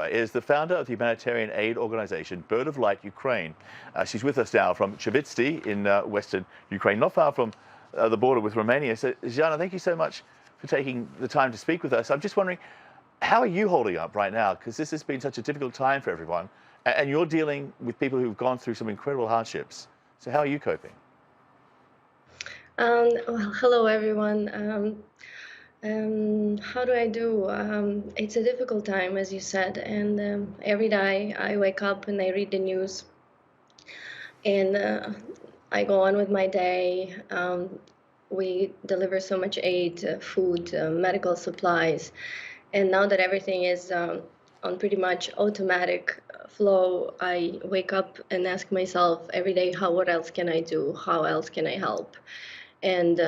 Galeyeva is the founder of the humanitarian aid organization Bird of Light Ukraine. She's with us now from Chivitsy in western Ukraine, not far from the border with Romania. So, Zhanna, thank you so much for taking the time to speak with us. I'm just wondering, how are you holding up right now? Because this has been such a difficult time for everyone, and you're dealing with people who've gone through some incredible hardships. So, how are you coping? Well, hello everyone. How do I do? It's a difficult time, as you said, and every day I wake up and I read the news, and I go on with my day. We deliver so much aid, food, medical supplies, and now that everything is on pretty much automatic flow, I wake up and ask myself every day, how, what else can I do? How else can I help? And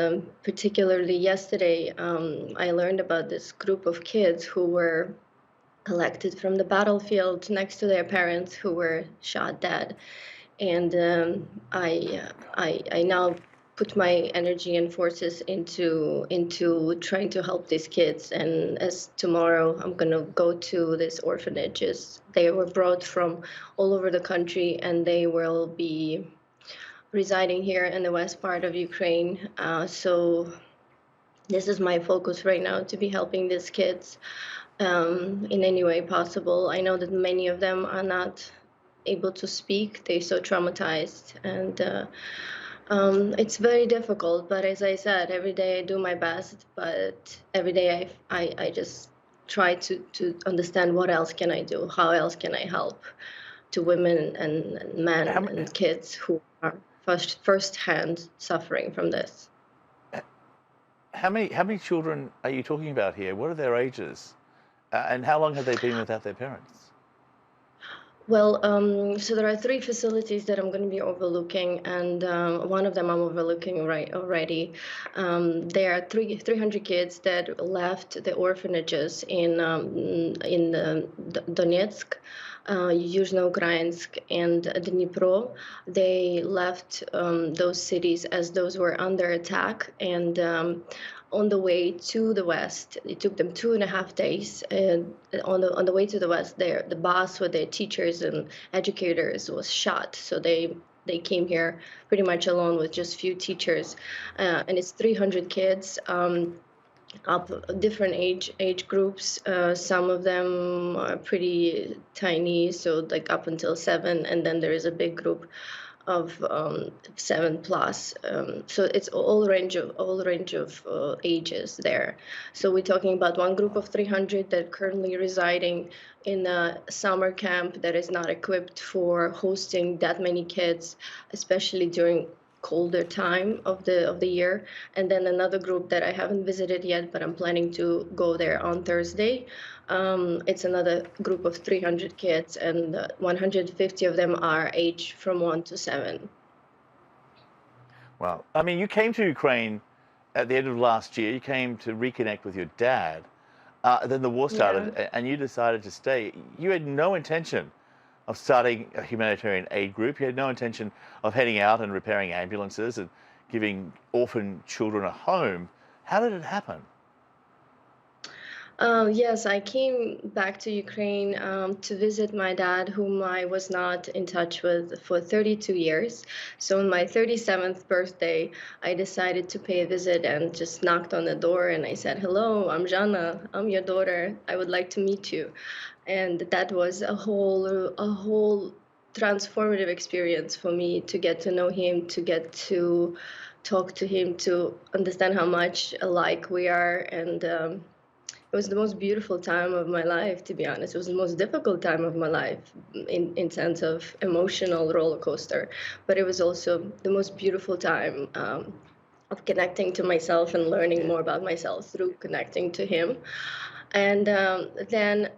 particularly yesterday, I learned about this group of kids who were collected from the battlefield next to their parents who were shot dead. And I now put my energy and forces into trying to help these kids. And as tomorrow, I'm gonna go to these orphanages. They were brought from all over the country, and they will be residing here in the west part of Ukraine. So this is my focus right now, to be helping these kids in any way possible. I know that many of them are not able to speak. They're so traumatized, and it's very difficult. But as I said, every day I do my best. But every day I just try to understand what else can I do? How else can I help to women and men How, and kids who are first-hand suffering from this. how many children are you talking about here? What are their ages? And how long have they been without their parents? Well, so there are three facilities that I'm going to be overlooking, and one of them I'm overlooking right already. There are 300 kids that left the orphanages in Donetsk, Yuzhno-Ukrainsk, and Dnipro. They left those cities as those were under attack, and on the way to the west, it took them 2.5 days. And on the way to the west, the bus with their teachers and educators was shot. So they came here pretty much alone with just few teachers, and it's 300 kids. Up different age groups. Some of them are pretty tiny, so like up until 7, and then there is a big group of 7 plus. So it's all range of ages there. So we're talking about one group of 300 that currently residing in a summer camp that is not equipped for hosting that many kids, especially during colder time of the year. And then another group that I haven't visited yet, but I'm planning to go there on Thursday. It's another group of 300 kids, and 150 of them are aged from 1 to 7. Well, I mean, you came to Ukraine at the end of last year. You came to reconnect with your dad. Then the war Yeah. started, and you decided to stay. You had no intention of starting a humanitarian aid group. You had no intention of heading out and repairing ambulances and giving orphan children a home. How did it happen? Yes, I came back to Ukraine to visit my dad, whom I was not in touch with for 32 years. So on my 37th birthday, I decided to pay a visit and just knocked on the door, and I said, "Hello, I'm Zhanna. I'm your daughter. I would like to meet you." And that was a whole transformative experience for me, to get to know him, to get to talk to him, to understand how much alike we are. And it was the most beautiful time of my life, to be honest. It was the most difficult time of my life in sense of emotional roller coaster, but it was also the most beautiful time of connecting to myself and learning Yeah. more about myself through connecting to him. And then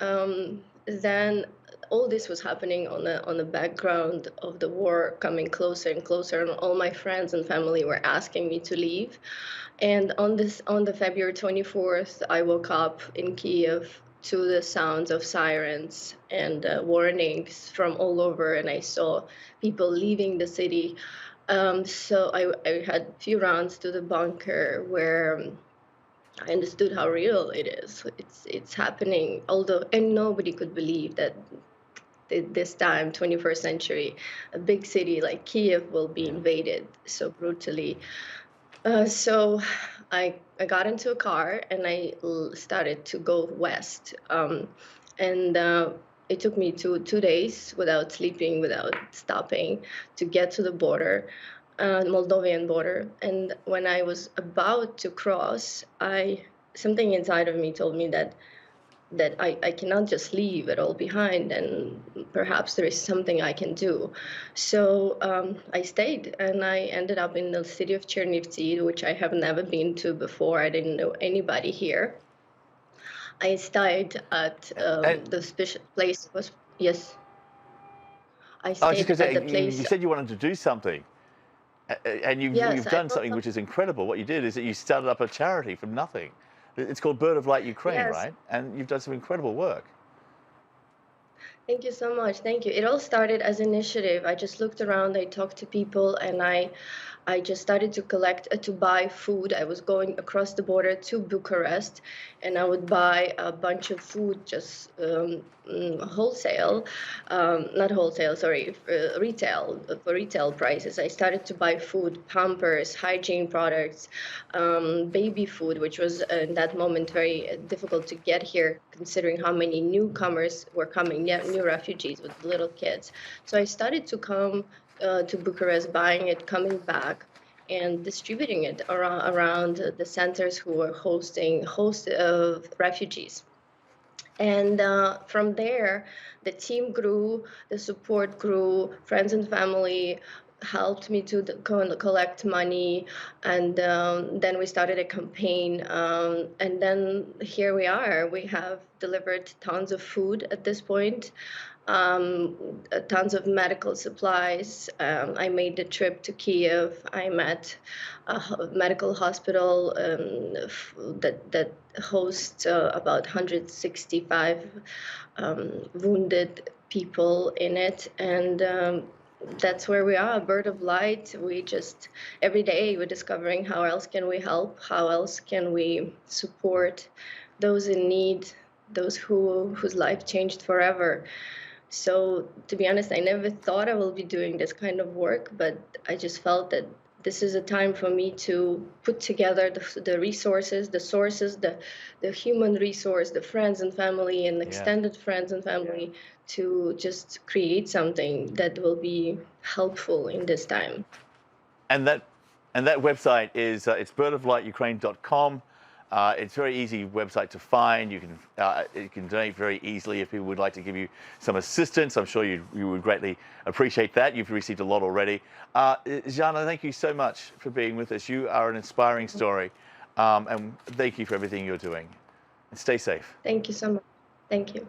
all this was happening on the background of the war coming closer and closer, and all my friends and family were asking me to leave. And on the February 24th, I woke up in Kiev to the sounds of sirens and warnings from all over, and I saw people leaving the city. So I had a few rounds to the bunker where I understood how real it is. It's happening, although and nobody could believe that this time, 21st century, a big city like Kiev will be Yeah. invaded so brutally. So I got into a car and started to go west. And it took me two days without sleeping, without stopping, to get to the border, Moldovan border. And when I was about to cross, I something inside of me told me that I cannot just leave it all behind, and perhaps there is something I can do. So I stayed, and I ended up in the city of Chernivtsi, which I have never been to before. I didn't know anybody here. I stayed at And the special place was, yes, I I was just stayed going to at the say, you place. said you wanted to do something, and Yes, you've I done thought something of, which is incredible. What you did is that you started up a charity from nothing. It's called Bird of Light Ukraine, yes. right? And you've done some incredible work. Thank you so much. Thank you. It all started as an initiative. I just looked around, I talked to people, and I just started to collect, to buy food. I was going across the border to Bucharest, and I would buy a bunch of food just wholesale, not wholesale, sorry, retail, for retail prices. I started to buy food, Pampers, hygiene products, baby food, which was in that moment very difficult to get here, considering how many newcomers were coming, new refugees with little kids. So I started to come to Bucharest, buying it, coming back, and distributing it around the centers who were host of refugees. And from there, the team grew, the support grew, friends and family helped me to collect money, and then we started a campaign, and then here we are. We have delivered tons of food at this point, tons of medical supplies. I made the trip to Kiev. I'm at a medical hospital that hosts about 165 wounded people in it, and that's where we are, a bird of light. We just every day we're discovering how else can we help, how else can we support those in need, those whose life changed forever. So to be honest, I never thought I will be doing this kind of work, but I just felt that this is a time for me to put together the resources, the sources, the human resource, the friends and family and Yeah. extended friends and family to just create something that will be helpful in this time. And that website is it's birdoflightUkraine.com. It's a very easy website to find. You can donate very easily if people would like to give you some assistance. I'm sure you would greatly appreciate that. You've received a lot already. Zhanna, thank you so much for being with us. You are an inspiring story, and thank you for everything you're doing. And stay safe. Thank you so much. Thank you.